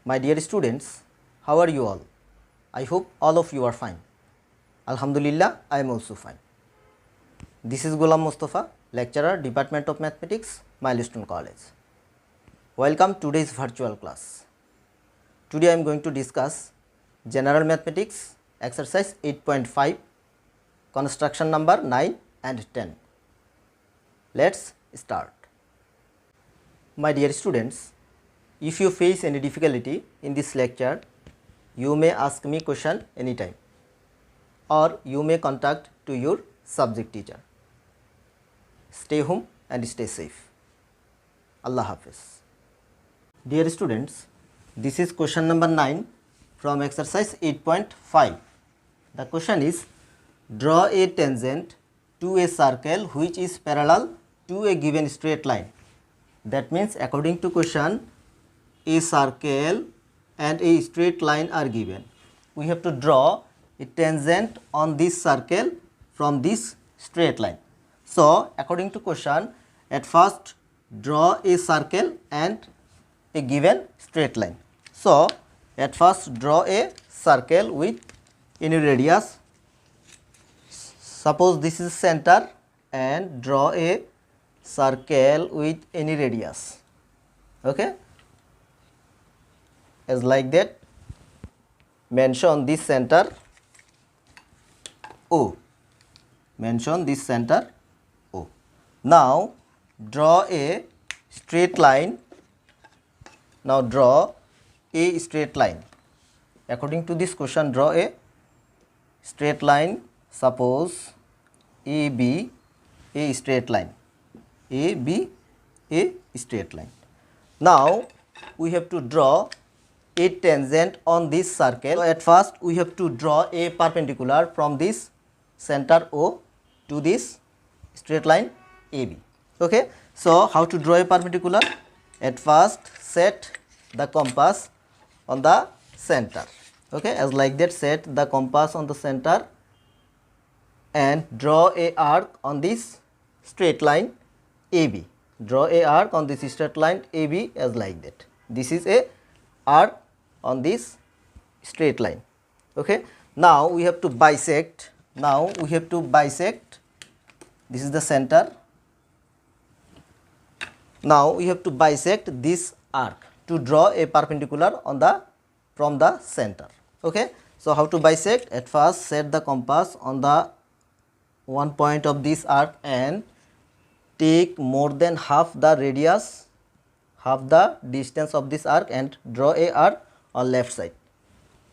My dear students, how are you all? I hope all of you are fine. Alhamdulillah, I am also fine. This is Ghulam Mustafa, lecturer, Department of Mathematics, Milestone College. Welcome to today's virtual class. Today I am going to discuss General Mathematics, exercise 8.5, construction number 9 and 10. Let's start. My dear students, if you face any difficulty in this lecture, you may ask me question anytime or you may contact to your subject teacher. Stay home and stay safe. Allah Hafiz. Dear students, this is question number 9 from exercise 8.5. The question is, draw a tangent to a circle which is parallel to a given straight line. That means according to question, a circle and a straight line are given. We have to draw a tangent on this circle from this straight line. So according to question, at first draw a circle and a given straight line. So at first draw a circle with any radius. Suppose this is center and draw a circle with any radius. Okay, as like that. Mention this center O. Mention this center O. Now draw a straight line. Now draw a straight line. According to this question, draw a straight line. Suppose AB, a straight line. AB, a straight line. Now we have to draw a tangent on this circle. So at first we have to draw a perpendicular from this center O to this straight line AB. Okay, so how to draw a perpendicular? At first set the compass on the center. Okay, as like that, set the compass on the center and draw a arc on this straight line AB. Draw a arc on this straight line AB as like that. This is a arc on this straight line. Okay, now we have to bisect. Now we have to bisect. This is the center. Now we have to bisect this arc to draw a perpendicular on the from the center. Okay, so how to bisect? At first set the compass on the one point of this arc and take more than half the radius, half the distance of this arc, and draw a arc on left side.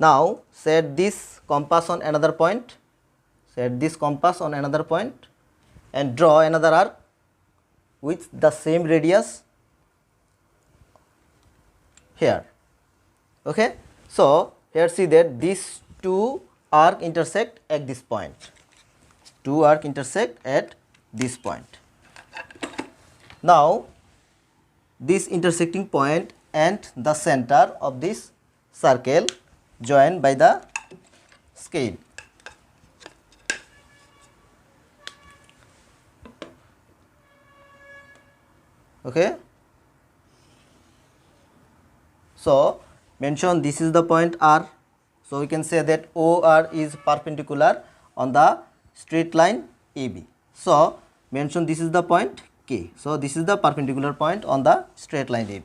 Now set this compass on another point. Set this compass on another point and draw another arc with the same radius here. Okay, so here see that these two arc intersect at this point. Two arc intersect at this point. Now this intersecting point and the center of this circle joined by the scale. Okay, so mention this is the point R. So we can say that OR is perpendicular on the straight line AB. So mention this is the point K. So this is the perpendicular point on the straight line AB.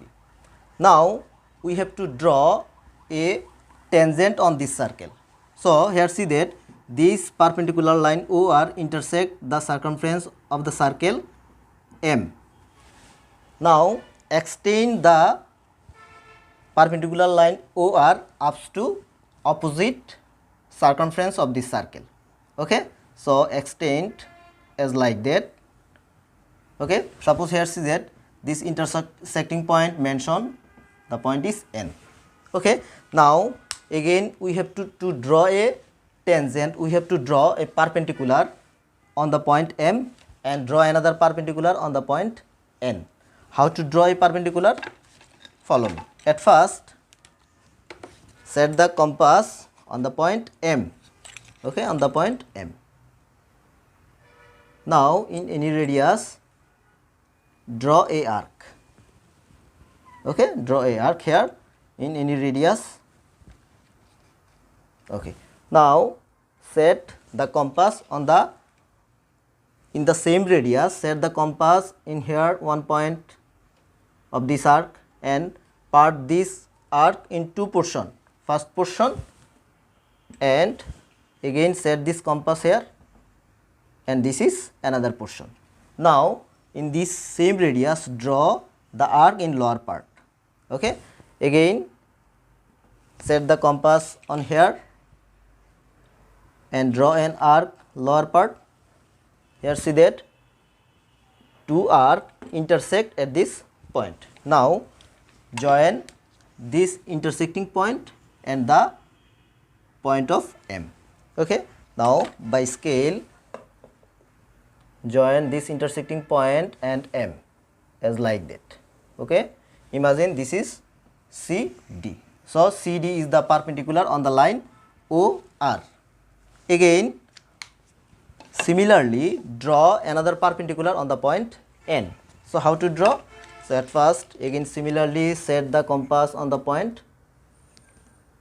Now we have to draw a tangent on this circle. So here see that this perpendicular line OR intersect the circumference of the circle M. Now extend the perpendicular line OR up to opposite circumference of this circle. Okay, so extend as like that. Okay, suppose here see that this intersecting point mentioned, the point is N. Okay, now again we have to draw a tangent. We have to draw a perpendicular on the point M and draw another perpendicular on the point N. How to draw a perpendicular? Follow me. At first set the compass on the point M. Okay, on the point M. Now in any radius draw a arc. Okay, draw a arc here in any radius. Okay. Now set the compass on the in the same radius. Set the compass in here one point of this arc and part this arc in two portion. First portion and again set this compass here, and this is another portion. Now in this same radius draw the arc in lower part. Okay. Again set the compass on here and draw an arc lower part. Here see that two arcs intersect at this point. Now join this intersecting point and the point of M. Okay. Now by scale join this intersecting point and M as like that. Okay. Imagine this is CD. So CD is the perpendicular on the line OR. Again similarly draw another perpendicular on the point N. So how to draw? So at first again similarly set the compass on the point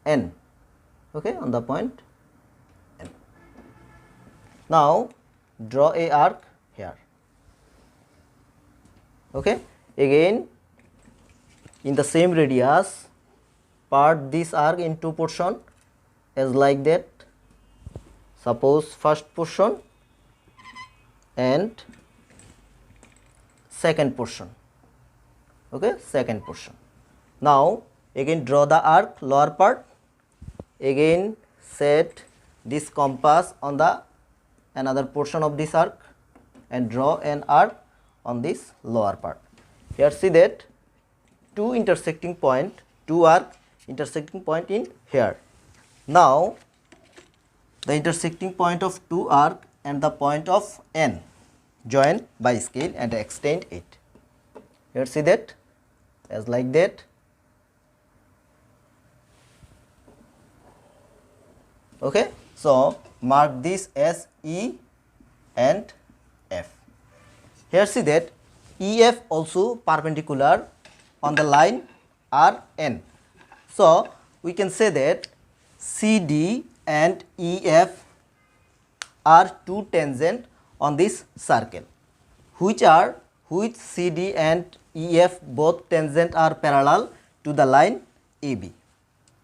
N. Okay, on the point N. Now draw a arc here. Okay. Again in the same radius part this arc in two portion as like that. Suppose first portion and second portion. Okay, second portion. Now again draw the arc lower part. Again set this compass on the another portion of this arc and draw an arc on this lower part. Here see that two intersecting point, two arc intersecting point in here. Now the intersecting point of two arc and the point of N join by scale and extend it. Here see that as like that. Okay. So mark this as E and F. Here see that EF also perpendicular on the line RN. So we can say that CD and EF are two tangent on this circle, which CD and EF both tangent are parallel to the line AB,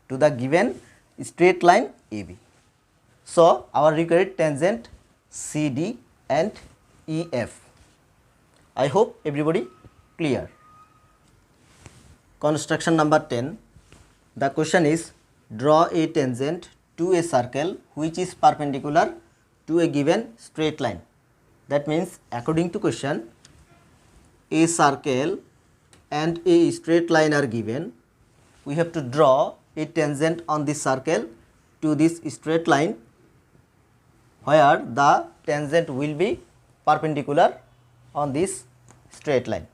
to the given straight line AB. So our required tangent CD and EF. I hope everybody clear. Construction number 10. The question is draw a tangent to a circle which is perpendicular to a given straight line. That means according to question, a circle and a straight line are given. We have to draw a tangent on this circle to this straight line where the tangent will be perpendicular on this straight line.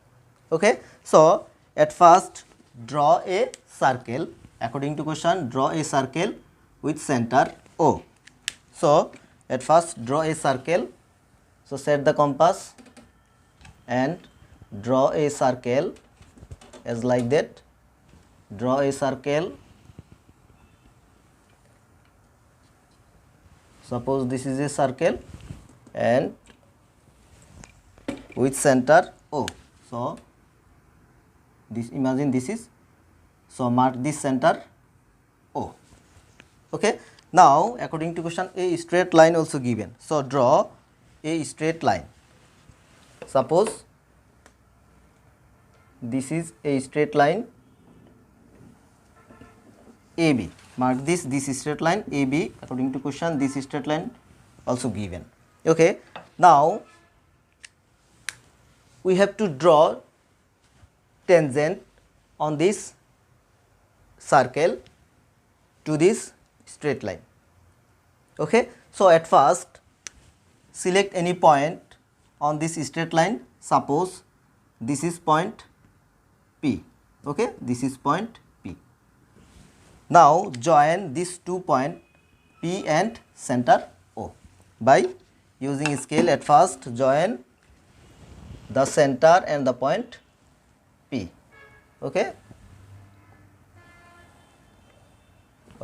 Okay. So at first draw a circle. According to question, draw a circle with center O. So at first draw a circle. So set the compass and draw a circle as like that. Draw a circle. Suppose this is a circle and with center O. So this, imagine this is, so mark this center O. Okay. Now according to question, a straight line also given. So draw a straight line. Suppose this is a straight line AB. Mark this straight line AB. According to question, this straight line also given. Okay. Now we have to draw tangent on this circle to this straight line. Okay. So at first select any point on this straight line. Suppose this is point P. Okay. This is point P. Now join these 2 points P and center O by using scale. At first join the center and the point P. Okay.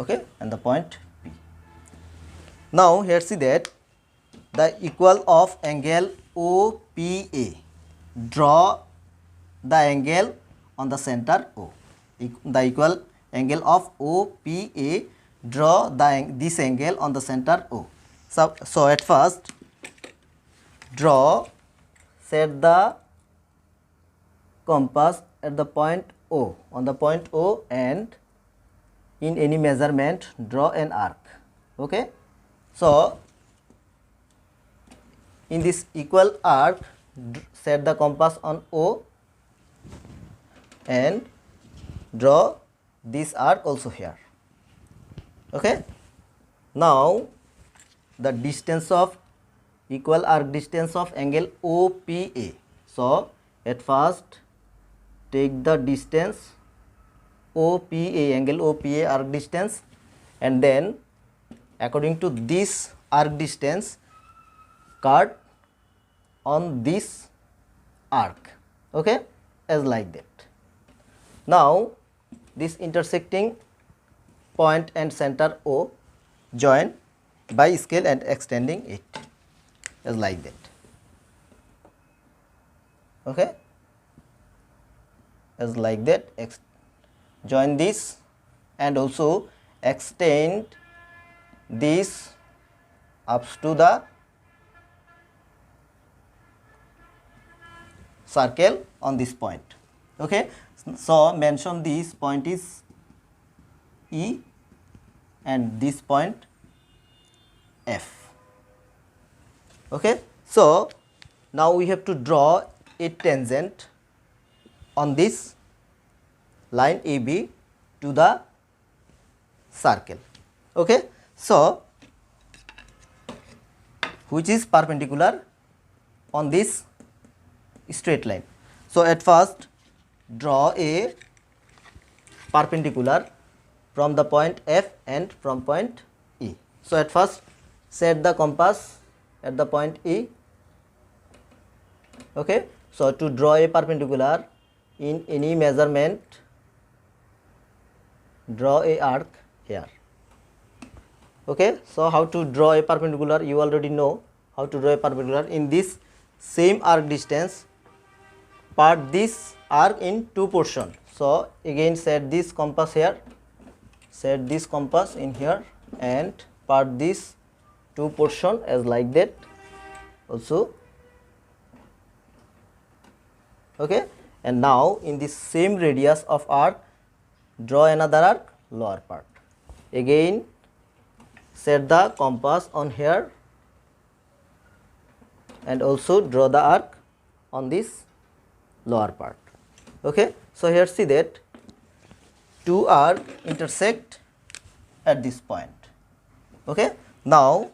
okay, and the point P. Now here see that the equal of angle OPA, draw the angle on the center O. The equal angle of OPA, draw this angle on the center O. So at first set the compass at the point O, on the point O, and in any measurement draw an arc. Okay, so in this equal arc set the compass on O and draw this arc also here. Okay, now the distance of equal arc distance of angle OPA. So at first take the distance OPA, angle OPA arc distance, and then according to this arc distance cut on this arc. Okay, as like that. Now this intersecting point and center O join by scale and extending it as like that. Okay, as like that. Join this and also extend this up to the circle on this point. Okay, so mention this point is E and this point F. Okay, so now we have to draw a tangent on this line AB to the circle. Okay, so which is perpendicular on this straight line. So at first draw a perpendicular from the point F and from point E. So at first set the compass at the point E. Okay, so to draw a perpendicular in any measurement, draw a arc here. Okay, so how to draw a perpendicular, you already know how to draw a perpendicular. In this same arc distance, part this arc in two portions. So again set this compass here, set this compass in here, and part this two portion as like that also. Okay, and now in this same radius of arc draw another arc, lower part. Again set the compass on here and also draw the arc on this lower part. Okay, so here see that two arcs intersect at this point. Okay, now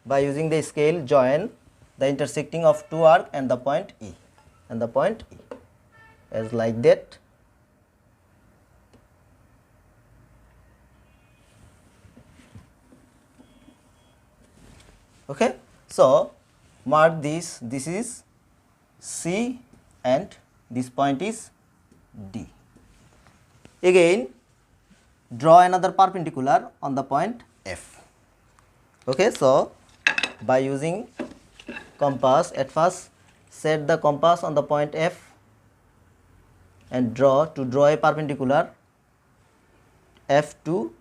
by using the scale join the intersecting of two arcs and the point E and the point E as like that. Okay, so mark this, this is C and this point is D. Again draw another perpendicular on the point F. Okay, so by using compass, at first set the compass on the point F and draw a perpendicular F to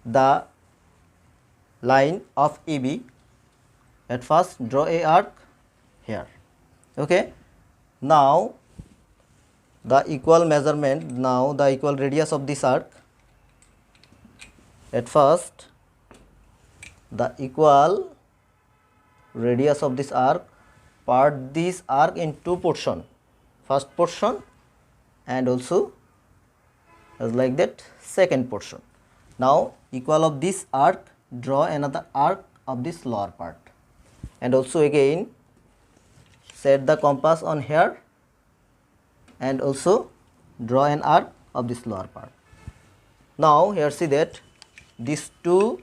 the line of AB. At first draw a arc here. Okay, now the equal measurement, now the equal radius of this arc. At first the equal radius of this arc, part this arc in two portion, first portion and also as like that second portion. Now equal of this arc, draw another arc of this lower part and also again set the compass on here and also draw an arc of this lower part. Now here see that these two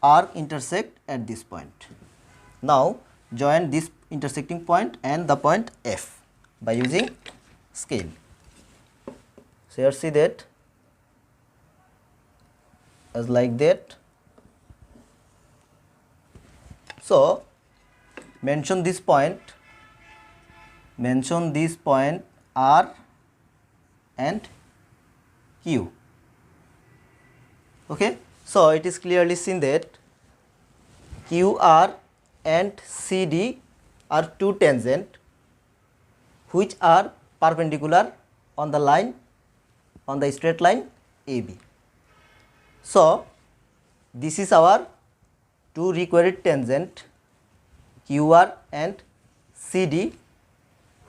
arc intersect at this point. Now join this intersecting point and the point F by using scale. So here see that as like that. So mention this point R and Q. Okay, so it is clearly seen that QR and CD are two tangent which are perpendicular on the line, on the straight line AB. So this is our two required tangent QR and CD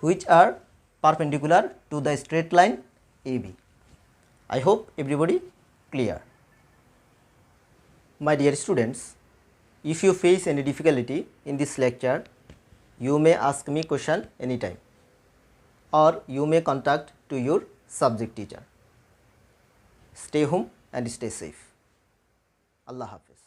which are perpendicular to the straight line AB. I hope everybody clear. My dear students, if you face any difficulty in this lecture, you may ask me question anytime, or you may contact to your subject teacher. Stay home and stay safe. Allah Hafiz.